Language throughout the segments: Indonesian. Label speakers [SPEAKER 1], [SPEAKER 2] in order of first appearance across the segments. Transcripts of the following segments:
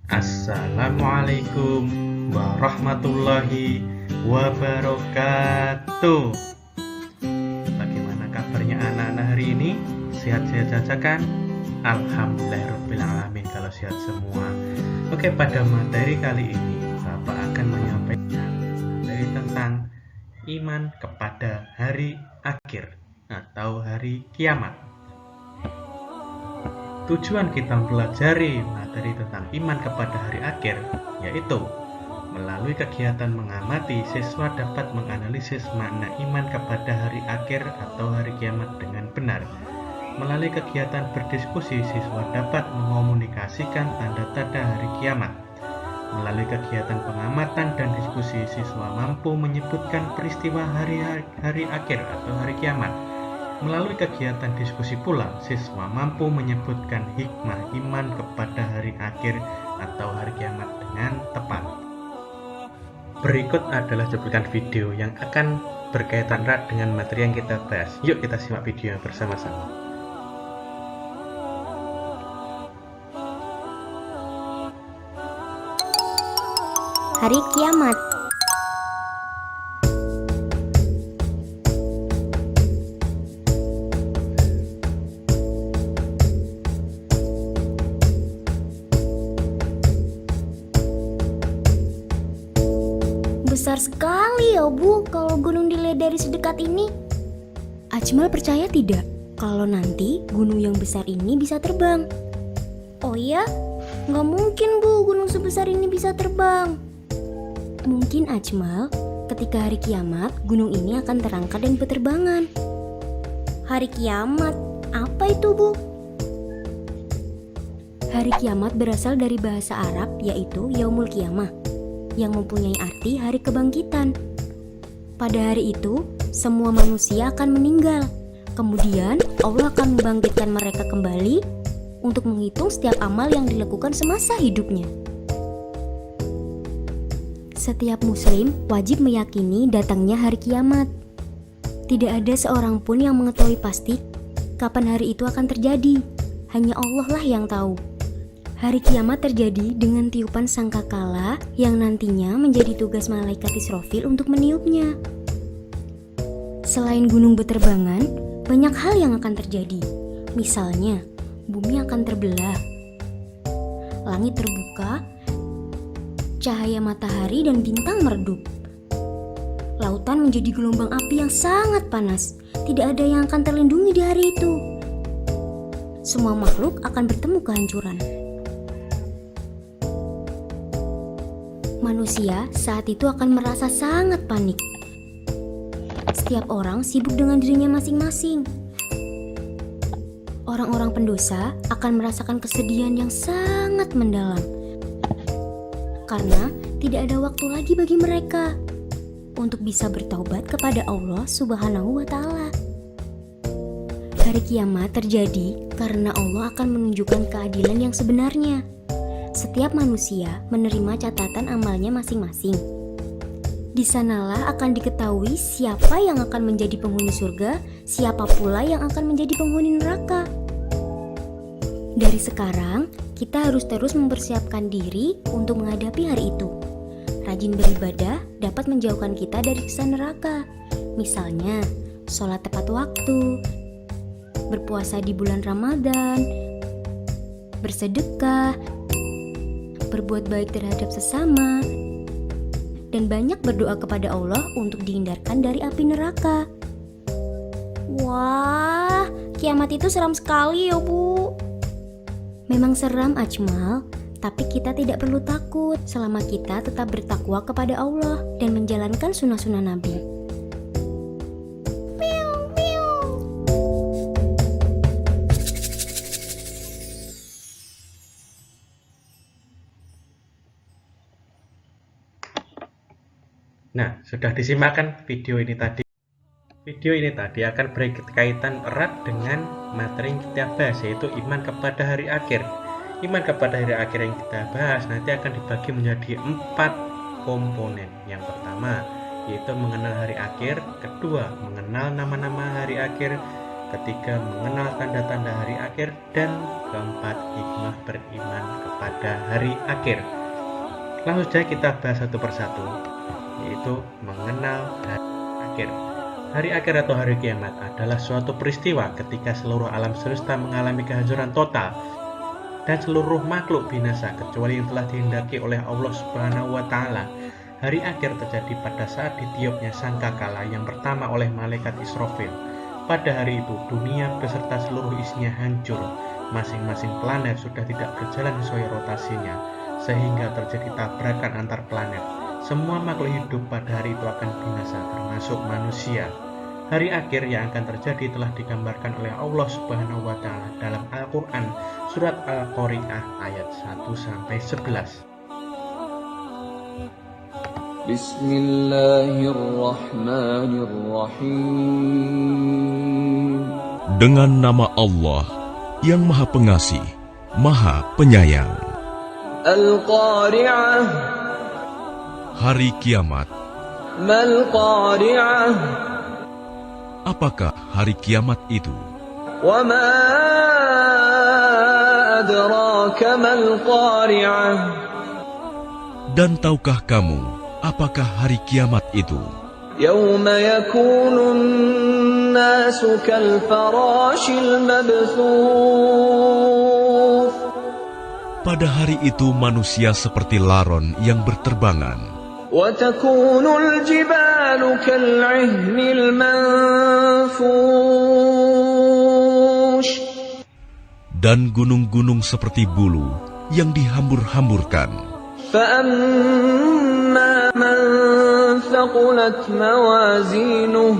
[SPEAKER 1] Assalamualaikum warahmatullahi wabarakatuh. Bagaimana kabarnya anak-anak hari ini? Sehat-sehat saja kan? Alhamdulillahirrahmanirrahim kalau sehat semua. Oke, pada materi kali ini Bapak akan menyampaikan materi tentang iman kepada hari akhir atau hari kiamat. Tujuan kita mempelajari materi tentang iman kepada hari akhir yaitu melalui kegiatan mengamati, siswa dapat menganalisis makna iman kepada hari akhir atau hari kiamat dengan benar. Melalui kegiatan berdiskusi, siswa dapat mengomunikasikan tanda-tanda hari kiamat. Melalui kegiatan pengamatan dan diskusi, siswa mampu menyebutkan peristiwa hari akhir atau hari kiamat. Melalui kegiatan diskusi pula, siswa mampu menyebutkan hikmah iman kepada hari akhir atau hari kiamat dengan tepat. Berikut adalah cuplikan video yang akan berkaitan erat dengan materi yang kita bahas. Yuk kita simak video bersama-sama.
[SPEAKER 2] Hari kiamat. Besar sekali ya Bu kalau gunung dilihat dari sedekat ini. Ajmal percaya tidak kalau nanti gunung yang besar ini bisa terbang? Oh ya? Nggak mungkin Bu gunung sebesar ini bisa terbang. Mungkin Ajmal, ketika hari kiamat gunung ini akan terangkat dan berterbangan. Hari kiamat? Apa itu Bu? Hari kiamat berasal dari bahasa Arab yaitu Yaumul Qiyamah, yang mempunyai arti hari kebangkitan. Pada hari itu, semua manusia akan meninggal. Kemudian, Allah akan membangkitkan mereka kembali untuk menghitung setiap amal yang dilakukan semasa hidupnya. Setiap muslim wajib meyakini datangnya hari kiamat. Tidak ada seorang pun yang mengetahui pasti kapan hari itu akan terjadi. Hanya Allah lah yang tahu. Hari kiamat terjadi dengan tiupan sangkakala yang nantinya menjadi tugas malaikat Israfil untuk meniupnya. Selain gunung berterbangan, banyak hal yang akan terjadi. Misalnya, bumi akan terbelah, langit terbuka, cahaya matahari dan bintang meredup. Lautan menjadi gelombang api yang sangat panas. Tidak ada yang akan terlindungi di hari itu. Semua makhluk akan bertemu kehancuran. Manusia saat itu akan merasa sangat panik. Setiap orang sibuk dengan dirinya masing-masing. Orang-orang pendosa akan merasakan kesedihan yang sangat mendalam. Karena tidak ada waktu lagi bagi mereka untuk bisa bertaubat kepada Allah Subhanahu wa Ta'ala. Hari kiamat terjadi karena Allah akan menunjukkan keadilan yang sebenarnya. Setiap manusia menerima catatan amalnya masing-masing. Di sanalah akan diketahui siapa yang akan menjadi penghuni surga, siapa pula yang akan menjadi penghuni neraka. Dari sekarang, kita harus terus mempersiapkan diri untuk menghadapi hari itu. Rajin beribadah dapat menjauhkan kita dari siksa neraka. Misalnya, sholat tepat waktu, berpuasa di bulan Ramadan, bersedekah, berbuat baik terhadap sesama, dan banyak berdoa kepada Allah untuk dihindarkan dari api neraka. Wah, kiamat itu seram sekali ya Bu. Memang seram Ajmal, tapi kita tidak perlu takut selama kita tetap bertakwa kepada Allah dan menjalankan sunnah-sunnah Nabi.
[SPEAKER 1] Nah, sudah disimakkan video ini tadi. Video ini tadi akan berkaitan erat dengan materi yang kita bahas, yaitu iman kepada hari akhir. Iman kepada hari akhir yang kita bahas nanti akan dibagi menjadi 4 komponen. Yang pertama, yaitu mengenal hari akhir. Kedua, mengenal nama-nama hari akhir. ketiga mengenal tanda-tanda hari akhir, dan keempat hikmah beriman kepada hari akhir. Langsung saja kita bahas satu persatu, yaitu mengenal hari akhir. Hari akhir atau hari kiamat adalah suatu peristiwa ketika seluruh alam semesta mengalami kehancuran total dan seluruh makhluk binasa kecuali yang telah dihendaki oleh Allah Subhanahu wa Ta'ala. Hari akhir terjadi pada saat ditiupnya sangkakala yang pertama oleh malaikat Israfil. Pada hari itu dunia beserta seluruh isinya hancur. Masing-masing planet sudah tidak berjalan sesuai rotasinya, sehingga terjadi tabrakan antar planet. Semua makhluk hidup pada hari itu akan binasa, termasuk manusia. Hari akhir yang akan terjadi telah digambarkan oleh Allah Subhanahu wa Ta'ala dalam Al-Quran surat Al-Qari'ah ayat 1-11.
[SPEAKER 3] Bismillahirrahmanirrahim. Dengan nama Allah yang Maha Pengasih, Maha Penyayang. Al-Qari'ah. Hari kiamat. Mal Qari'ah. Apakah hari kiamat itu? Wa ma adraka mal Qari'ah. Dan tahukah kamu apakah hari kiamat itu? Yauma yakunun nasu kal farashil mabthuth. Pada hari itu manusia seperti laron yang berterbangan. Wa takunul jibalu kal 'ihnil manfush. Dan gunung-gunung seperti bulu yang dihambur-hamburkan. Fa amma man thaqulat mawazinuh.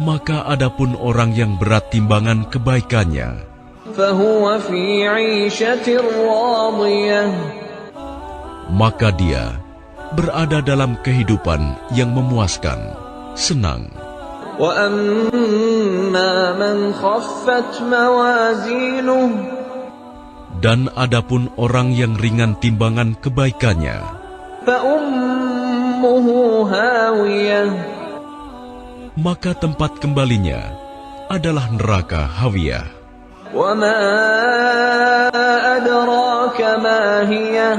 [SPEAKER 3] Maka adapun orang yang berat timbangan kebaikannya, fahuwa fi 'ishatir radiyah. Maka dia berada dalam kehidupan yang memuaskan, senang. Wa amma man khaffat mawazinuh. Dan adapun orang yang ringan timbangan kebaikannya, fa ummuhu hawiyah. Maka tempat kembalinya adalah neraka hawiyah. Wa ma adraka ma hiyah.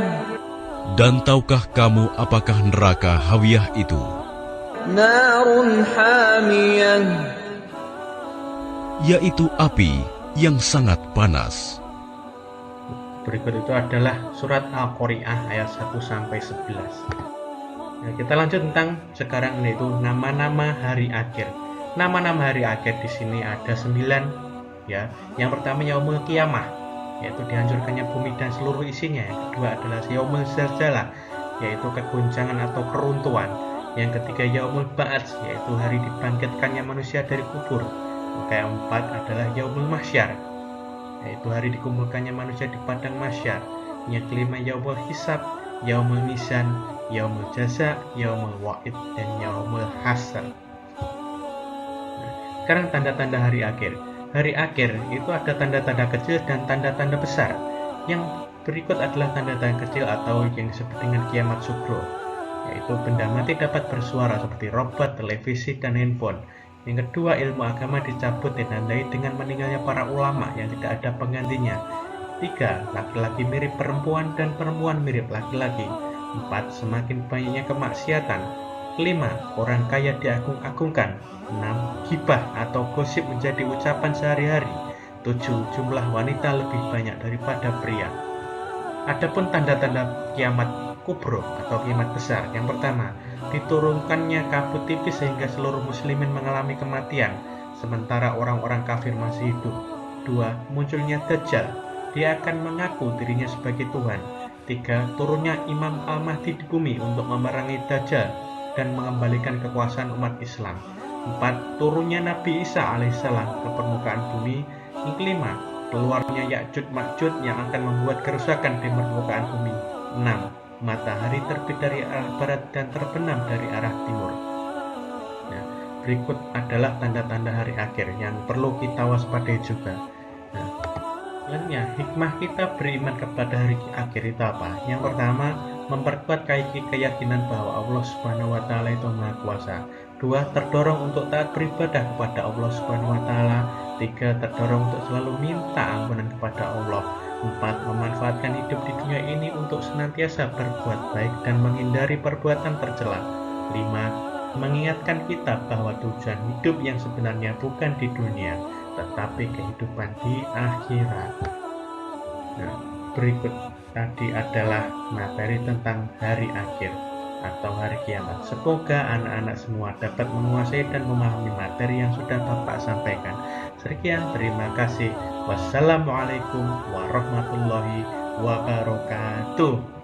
[SPEAKER 3] Dan tahukah kamu apakah neraka hawiyah itu? Narun hamiyah. Yaitu api yang sangat panas.
[SPEAKER 1] Berikut itu adalah surat Al-Qari'ah ayat 1-11. Nah, kita lanjut tentang sekarang, yaitu nama-nama hari akhir. Nama-nama hari akhir di sini ada 9, ya. Yang pertama Yaumul Qiyamah, yaitu dihancurkannya bumi dan seluruh isinya. Yang kedua adalah Yaumul Zalzalah, yaitu kegoncangan atau keruntuhan. Yang ketiga Yaumul Ba'ats, yaitu hari dibangkitkannya manusia dari kubur. Maka yang keempat adalah Yaumul Mahsyar, yaitu hari dikumpulkannya manusia di padang mahsyar. Yang kelima Yaumul Hisab, Yaumul Mizan, Yaumul Jaza, Yaumul Wa'id, dan Yaumul Hasr. Sekarang tanda-tanda hari akhir. Hari akhir itu ada tanda-tanda kecil dan tanda-tanda besar. Yang berikut adalah tanda-tanda kecil atau yang disebut dengan kiamat sugro, yaitu benda mati dapat bersuara seperti robot, televisi, dan handphone. Yang kedua, ilmu agama dicabut ditandai dengan meninggalnya para ulama yang tidak ada penggantinya. 3. Laki-laki mirip perempuan dan perempuan mirip laki-laki. 4. Semakin banyaknya kemaksiatan. 5. Orang kaya diagung-agungkan. 6. Gibah atau gosip menjadi ucapan sehari-hari. 7. Jumlah wanita lebih banyak daripada pria. Adapun tanda-tanda kiamat kubro atau kiamat besar. Yang pertama, diturunkannya kabut tipis sehingga seluruh muslimin mengalami kematian, sementara orang-orang kafir masih hidup. 2. Munculnya Dajjal, dia akan mengaku dirinya sebagai Tuhan. 3. Turunnya Imam Al-Mahdi di bumi untuk memerangi Dajjal dan mengembalikan kekuasaan umat Islam. 4. Turunnya Nabi Isa alaihissalam ke permukaan bumi. Yang kelima, keluarnya Ya'juj Ma'juj yang akan membuat kerusakan di permukaan bumi. 6. Matahari terbit dari arah barat dan terbenam dari arah timur. Nah, berikut adalah tanda-tanda hari akhir yang perlu kita waspadai juga. Nah, selanjutnya, hikmah kita beriman kepada hari akhir itu apa? Yang pertama, memperkuat keyakinan bahwa Allah Subhanahu wa Ta'ala itu Maha Kuasa. 2. Terdorong untuk taat beribadah kepada Allah Subhanahu wa taala. 3. Terdorong untuk selalu minta ampunan kepada Allah. 4. Memanfaatkan hidup di dunia ini untuk senantiasa berbuat baik dan menghindari perbuatan tercela. 5. Mengingatkan kita bahwa tujuan hidup yang sebenarnya bukan di dunia, tetapi kehidupan di akhirat. Nah, berikut tadi adalah materi tentang hari akhir atau hari kiamat. Semoga anak-anak semua dapat menguasai dan memahami materi yang sudah Bapak sampaikan. Sekian, terima kasih. Wassalamualaikum warahmatullahi wabarakatuh.